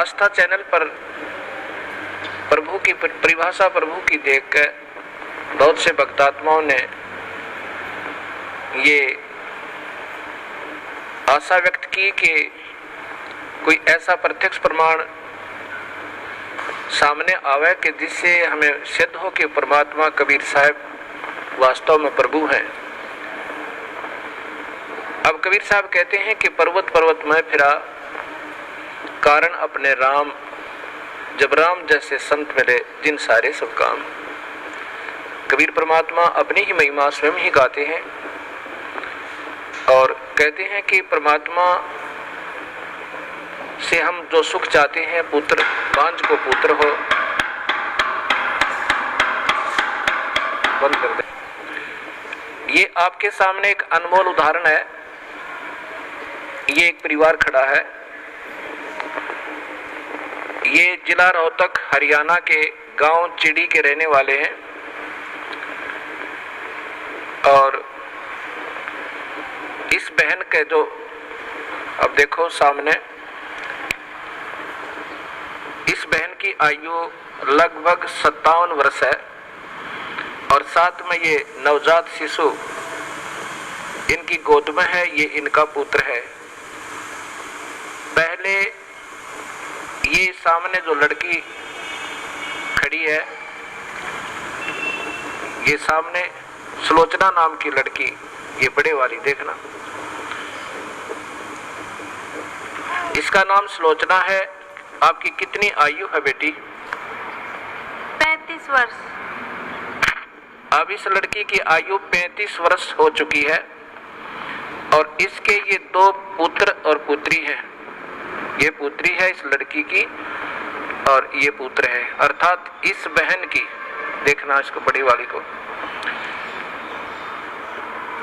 आस्था channel पर प्रभु की परिभाषा प्रभु की देखकर बहुत से भक्तात्माओं ने ये आशा व्यक्त की कि कोई ऐसा प्रत्यक्ष प्रमाण सामने आवे कि जिससे हमें सिद्ध हो कि परमात्मा कबीर साहब वास्तव में प्रभु हैं। अब कबीर साहब कहते हैं कि पर्वत पर्वत में फिरा कारण अपने राम, जब राम जैसे संत मिले जिन सारे सब काम। कबीर परमात्मा अपनी ही महिमा स्वयं ही गाते हैं और कहते हैं कि परमात्मा से हम जो सुख चाहते हैं, पुत्र बांझ को पुत्र हो, बंद कर दे। ये आपके सामने एक अनमोल उदाहरण है। ये एक परिवार खड़ा है। ये जिला रोहतक हरियाणा के गांव चिड़ी के रहने वाले हैं और इस बहन के जो अब देखो सामने, इस बहन की आयु लगभग 57 वर्ष है और साथ में ये नवजात शिशु इनकी गोद में है। ये इनका पुत्र है। पहले ये सामने जो लड़की खड़ी है, ये सामने सुलोचना नाम की लड़की, ये बड़े वाली देखना, इसका नाम सुलोचना है। आपकी कितनी आयु है बेटी? 35 वर्ष। अब इस लड़की की आयु 35 वर्ष हो चुकी है और इसके ये 2 पुत्र और पुत्री हैं। ये पुत्री है इस लड़की की और ये पुत्र है, अर्थात इस बहन की, देखना इसको बड़ी वाली को,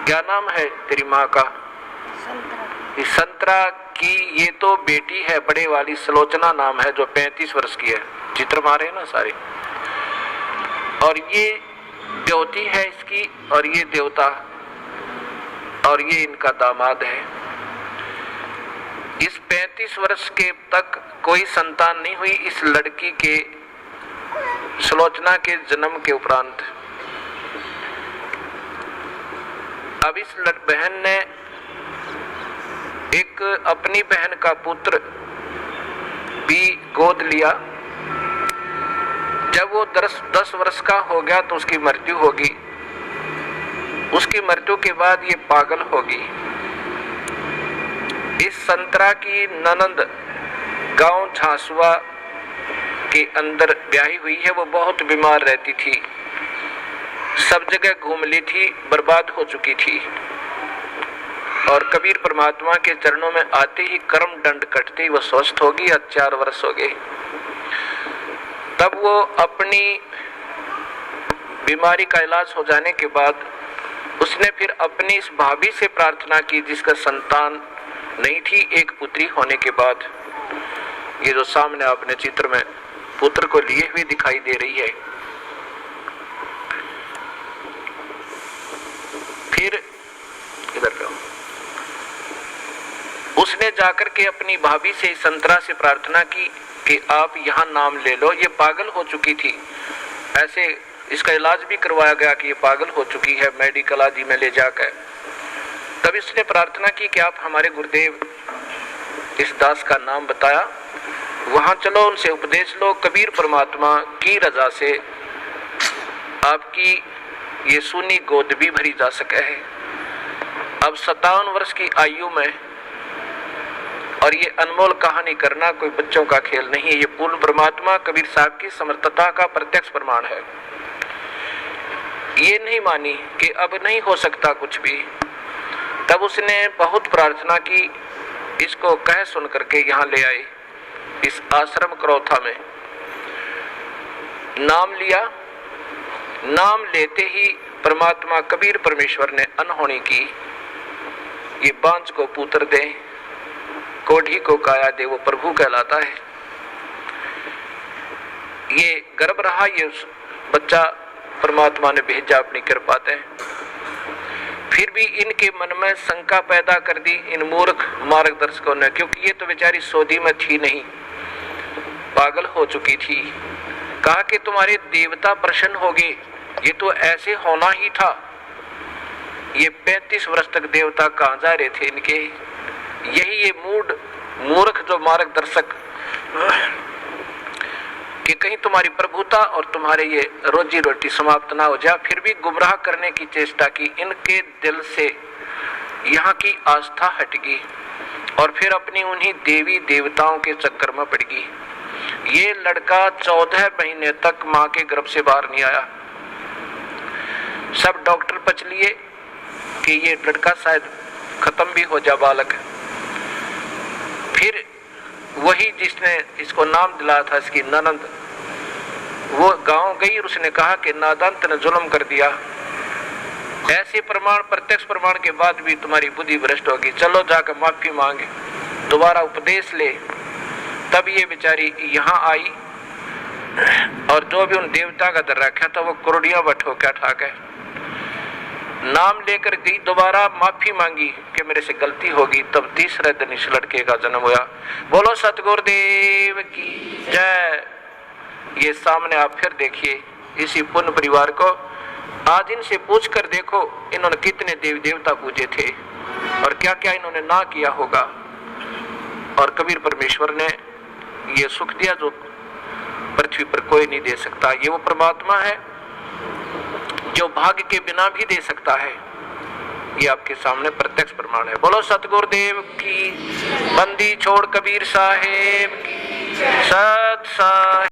क्या नाम है तेरी माँ का? संतरा। इस संतरा की ये तो बेटी है, बड़े वाली सुलोचना नाम है, जो 35 वर्ष की है। चित्र मारे हैं ना सारे। और ये देवती है इसकी और ये देवता और ये इनका दामाद है। इस 35 वर्ष के तक कोई संतान नहीं हुई इस लड़की के, सुलोचना के जन्म के उपरांत। अब इस बहन ने एक अपनी बहन का पुत्र भी गोद लिया। जब वो 10 वर्ष का हो गया तो उसकी मृत्यु होगी। उसकी मृत्यु के बाद ये पागल होगी। इस संतरा की ननंद गांव झांसुआ के अंदर ब्याही हुई है। वो बहुत बीमार रहती थी, सब जगह घूम ली थी, बर्बाद हो चुकी थी और कबीर परमात्मा के चरणों में आते ही कर्म दंड कटते ही वो स्वस्थ होगी। 4 वर्ष हो गए। तब वो अपनी बीमारी का इलाज हो जाने के बाद उसने फिर अपनी इस भाभी से प्रार्थना की जिसका संतान नहीं थी। एक पुत्री होने के बाद, ये जो सामने आपने चित्र में पुत्र को लिए हुए दिखाई दे रही है, फिर इधर लो, उसने जाकर के अपनी भाभी से संतरा से प्रार्थना की कि आप यहाँ नाम ले लो। ये पागल हो चुकी थी, ऐसे इसका इलाज भी करवाया गया कि ये पागल हो चुकी है, मेडिकल आदि में ले जाकर। तब इसने प्रार्थना की कि आप हमारे गुरुदेव इस दास का नाम बताया, वहां चलो, उनसे उपदेश लो। कबीर परमात्मा की रजा से आपकी ये सुनी गोद भी भरी जा सके है। अब 57 वर्ष की आयु में, और ये अनमोल कहानी करना कोई बच्चों का खेल नहीं है। ये पूर्ण परमात्मा कबीर साहब की समर्थता का प्रत्यक्ष प्रमाण है। ये नहीं मानी कि अब नहीं हो सकता कुछ भी। तब उसने बहुत प्रार्थना की, इसको कह सुन करके यहाँ ले आए इस आश्रम करौथा में। नाम लिया। नाम लेते ही परमात्मा कबीर परमेश्वर ने अनहोनी की। ये बांझ को पुत्र दे, कोढ़ी को काया दे, वो प्रभु कहलाता है। ये गर्भ रहा, ये बच्चा परमात्मा ने भेजा अपनी कृपा से। फिर भी इनके मन में शंका पैदा कर दी इन मूर्ख मार्गदर्शकों ने, क्योंकि ये तो बेचारी सौदी में थी नहीं। पागल हो चुकी थी। कहा कि तुम्हारे देवता प्रसन्न हो गए, ये तो ऐसे होना ही था। ये 35 वर्ष तक देवता कहाँ जा रहे थे इनके। यही ये मूर्ख जो मार्गदर्शक कि कहीं तुम्हारी प्रभुता और तुम्हारे ये रोजी रोटी समाप्त ना हो जाए, फिर भी गुमराह करने की चेष्टा की। इनके दिल से यहाँ की आस्था हट गई और फिर अपनी उन्हीं देवी देवताओं के चक्कर में पड़ गई। ये लड़का 14 महीने तक माँ के गर्भ से बाहर नहीं आया। सब डॉक्टर पच लिए कि ये लड़का शायद खत्म भी हो जा बालक। फिर वही जिसने इसको नाम दिलाया था, इसकी ननंद, वो गांव गई और उसने कहा कि नादान ने जुल्म कर दिया। ऐसे प्रमाण, प्रत्यक्ष प्रमाण के बाद भी तुम्हारी बुद्धि भ्रष्ट होगी, चलो जाकर माफी मांगे, दोबारा उपदेश ले। तब ये बेचारी यहाँ आई और जो भी उन देवता का दर रखा था वो करोड़ियां बठो क्या ठा गए। नाम लेकर गई, दोबारा माफी मांगी कि मेरे से गलती होगी। तब तीसरे दिन इस लड़के का जन्म हुआ। बोलो सतगुरुदेव की जय। ये सामने आप फिर देखिए इसी पुण्य परिवार को। आज इनसे पूछ कर देखो इन्होंने कितने देवी देवता पूजे थे और क्या क्या इन्होंने ना किया होगा। और कबीर परमेश्वर ने ये सुख दिया जो पृथ्वी पर कोई नहीं दे सकता। ये वो परमात्मा है जो भाग्य के बिना भी दे सकता है। ये आपके सामने प्रत्यक्ष प्रमाण है। बोलो सतगुरुदेव की। बंदी छोड़ कबीर साहेब की। सत साहेब।